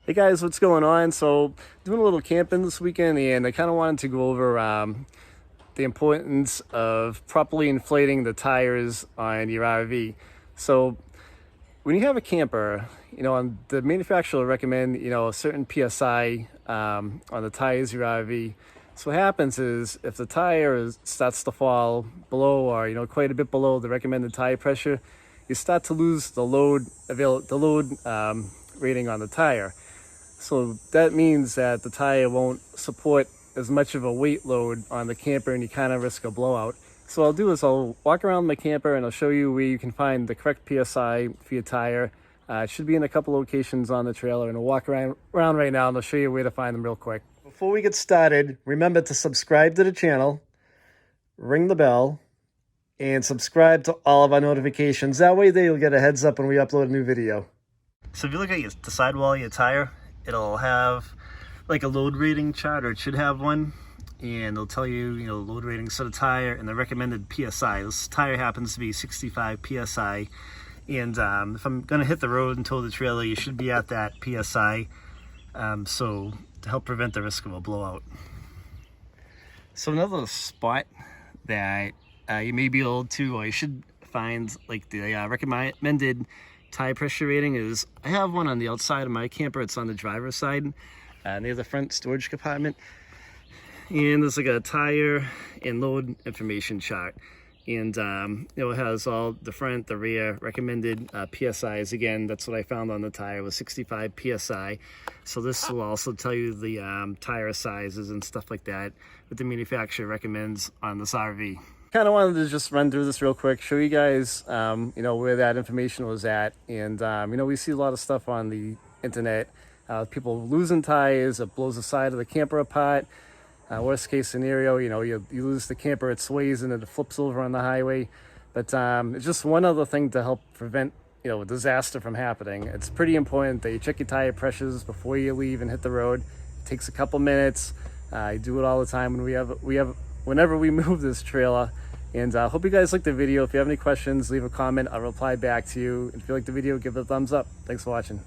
Hey guys, what's going on? So doing a little camping this weekend, and I kind of wanted to go over the importance of properly inflating the tires on your RV. So when you have a camper, the manufacturer will recommend, a certain PSI on the tires of your RV. So what happens is if the starts to fall below or, quite a bit below the recommended tire pressure, you start to lose the load rating on the tire. So that means that the tire won't support as much of a weight load on the camper and you kind of risk a blowout. So what I'll do is I'll walk around my camper and I'll show you where you can find the correct PSI for your tire. It should be in a couple locations on the trailer, and I'll walk around right now and I'll show you where to find them real quick. Before we get started, remember to subscribe to the channel, ring the bell, and subscribe to all of our notifications. That way you'll get a heads up when we upload a new video. So if you look at the sidewall of your tire, it'll have like a load rating chart, or it should have one, and it'll tell you, load ratings for the tire and the recommended PSI. This tire happens to be 65 PSI, and if I'm gonna hit the road and tow the trailer, you should be at that PSI, so to help prevent the risk of a blowout. So another spot that you may be able to, or you should find, like the recommended tire pressure rating is, I have one on the outside of my camper. It's on the driver's side near the front storage compartment, and there's like a tire and load information chart, and it has all the front, the rear recommended PSIs. Again, that's what I found on the tire, was 65 PSI. So this will also tell you the tire sizes and stuff like that that the manufacturer recommends on this RV. Kind of wanted to just run through this real quick, show you guys, where that information was at. And, we see a lot of stuff on the internet, people losing tires, it blows the side of the camper apart. Worst case scenario, you lose the camper, it sways and it flips over on the highway. But it's just one other thing to help prevent, a disaster from happening. It's pretty important that you check your tire pressures before you leave and hit the road. It takes a couple minutes. I do it all the time whenever we move this trailer. And I hope you guys like the video. If you have any questions, leave a comment. I'll reply back to you. If you like the video, give it a thumbs up. Thanks for watching.